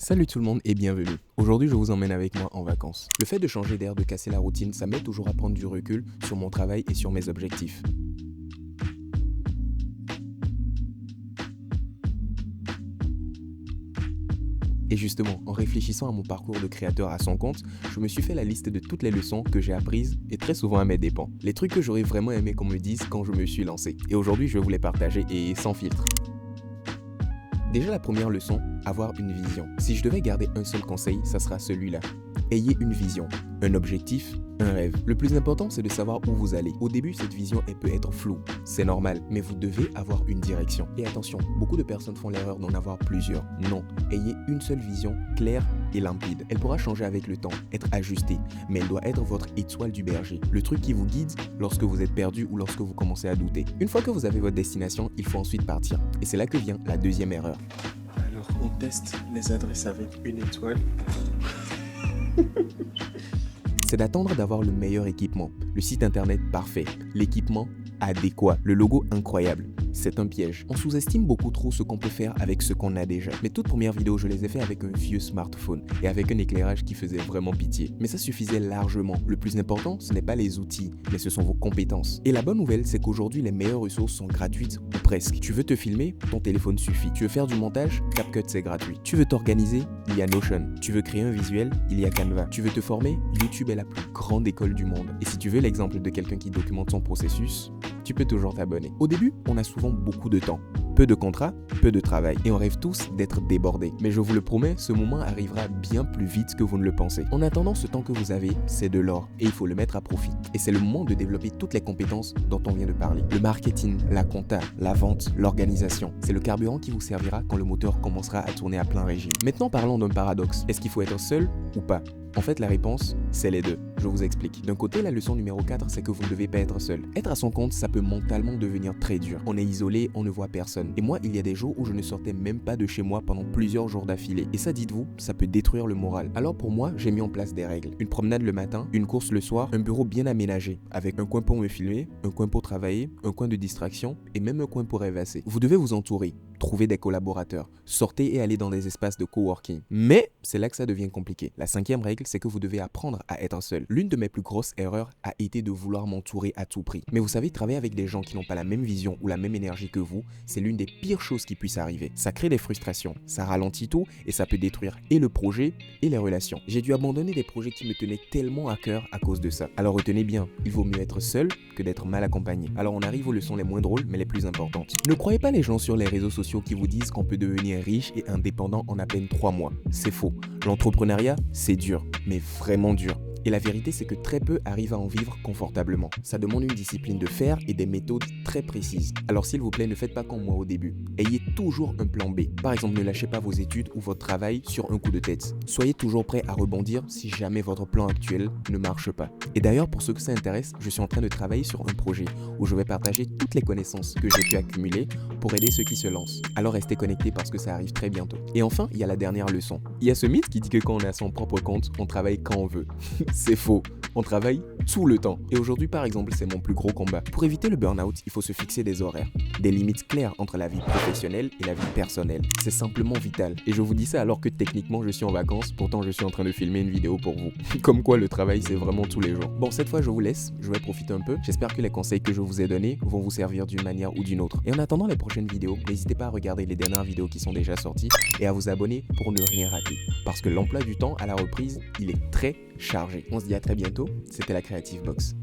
Salut tout le monde et bienvenue. Aujourd'hui, je vous emmène avec moi en vacances. Le fait de changer d'air, de casser la routine, ça m'aide toujours à prendre du recul sur mon travail et sur mes objectifs. Et justement, en réfléchissant à mon parcours de créateur à son compte, je me suis fait la liste de toutes les leçons que j'ai apprises et très souvent à mes dépens. Les trucs que j'aurais vraiment aimé qu'on me dise quand je me suis lancé. Et aujourd'hui, je vais vous les partager et sans filtre. Déjà la première leçon, avoir une vision. Si je devais garder un seul conseil, ça sera celui-là. Ayez une vision, un objectif, un rêve. Le plus important, c'est de savoir où vous allez. Au début, cette vision, elle peut être floue. C'est normal, mais vous devez avoir une direction. Et attention, beaucoup de personnes font l'erreur d'en avoir plusieurs. Non, ayez une seule vision claire et limpide. Elle pourra changer avec le temps, être ajustée, mais elle doit être votre étoile du berger. Le truc qui vous guide lorsque vous êtes perdu ou lorsque vous commencez à douter. Une fois que vous avez votre destination, il faut ensuite partir. Et c'est là que vient la deuxième erreur. Alors, on teste les adresses avec une étoile. C'est d'attendre d'avoir le meilleur équipement, le site internet parfait, l'équipement adéquat, le logo incroyable. C'est un piège. On sous-estime beaucoup trop ce qu'on peut faire avec ce qu'on a déjà. Mes toutes premières vidéos, je les ai fait avec un vieux smartphone et avec un éclairage qui faisait vraiment pitié. Mais ça suffisait largement. Le plus important, ce n'est pas les outils, mais ce sont vos compétences. Et la bonne nouvelle, c'est qu'aujourd'hui, les meilleures ressources sont gratuites ou presque. Tu veux te filmer? Ton téléphone suffit. Tu veux faire du montage? CapCut, c'est gratuit. Tu veux t'organiser? Il y a Notion. Tu veux créer un visuel? Il y a Canva. Tu veux te former? YouTube est la plus grande école du monde. Et si tu veux l'exemple de quelqu'un qui documente son processus, tu peux toujours t'abonner. Au début, on a souvent beaucoup de temps. Peu de contrats, peu de travail. Et on rêve tous d'être débordés. Mais je vous le promets, ce moment arrivera bien plus vite que vous ne le pensez. En attendant, ce temps que vous avez, c'est de l'or. Et il faut le mettre à profit. Et c'est le moment de développer toutes les compétences dont on vient de parler. Le marketing, la compta, la vente, l'organisation. C'est le carburant qui vous servira quand le moteur commencera à tourner à plein régime. Maintenant, parlons d'un paradoxe. Est-ce qu'il faut être seul ou pas? En fait, la réponse, c'est les deux. Je vous explique. D'un côté, la leçon numéro 4, c'est que vous ne devez pas être seul. Être à son compte, ça peut mentalement devenir très dur. On est isolé, on ne voit personne. Et moi, il y a des jours où je ne sortais même pas de chez moi pendant plusieurs jours d'affilée. Et ça, dites-vous, ça peut détruire le moral. Alors pour moi, j'ai mis en place des règles. Une promenade le matin, une course le soir, un bureau bien aménagé, avec un coin pour me filmer, un coin pour travailler, un coin de distraction et même un coin pour rêvasser. Vous devez vous entourer. Trouver des collaborateurs, sortez et allez dans des espaces de coworking. Mais c'est là que ça devient compliqué. La cinquième règle, c'est que vous devez apprendre à être seul. L'une de mes plus grosses erreurs a été de vouloir m'entourer à tout prix. Mais vous savez, travailler avec des gens qui n'ont pas la même vision ou la même énergie que vous, c'est l'une des pires choses qui puissent arriver. Ça crée des frustrations, ça ralentit tout et ça peut détruire et le projet et les relations. J'ai dû abandonner des projets qui me tenaient tellement à cœur à cause de ça. Alors retenez bien, il vaut mieux être seul que d'être mal accompagné. Alors on arrive aux leçons les moins drôles mais les plus importantes. Ne croyez pas les gens sur les réseaux sociaux qui vous disent qu'on peut devenir riche et indépendant en à peine 3 mois. C'est faux. L'entrepreneuriat, c'est dur, mais vraiment dur. Et la vérité, c'est que très peu arrivent à en vivre confortablement. Ça demande une discipline de fer et des méthodes très précises. Alors s'il vous plaît, ne faites pas comme moi au début. Ayez toujours un plan B. Par exemple, ne lâchez pas vos études ou votre travail sur un coup de tête. Soyez toujours prêt à rebondir si jamais votre plan actuel ne marche pas. Et d'ailleurs, pour ceux que ça intéresse, je suis en train de travailler sur un projet où je vais partager toutes les connaissances que j'ai pu accumuler pour aider ceux qui se lancent. Alors restez connectés parce que ça arrive très bientôt. Et enfin, il y a la dernière leçon. Il y a ce mythe qui dit que quand on est à son propre compte, on travaille quand on veut. C'est faux. On travaille tout le temps. Et aujourd'hui, par exemple, c'est mon plus gros combat. Pour éviter le burn-out, il faut se fixer des horaires, des limites claires entre la vie professionnelle et la vie personnelle. C'est simplement vital. Et je vous dis ça alors que techniquement, je suis en vacances, pourtant je suis en train de filmer une vidéo pour vous. Comme quoi, le travail, c'est vraiment tous les jours. Bon, cette fois, je vous laisse. Je vais profiter un peu. J'espère que les conseils que je vous ai donnés vont vous servir d'une manière ou d'une autre. Et en attendant les prochaines vidéos, n'hésitez pas à regarder les dernières vidéos qui sont déjà sorties et à vous abonner pour ne rien rater. Parce que l'emploi du temps à la reprise, il est très chargé. On se dit à très bientôt, c'était la Creative Box.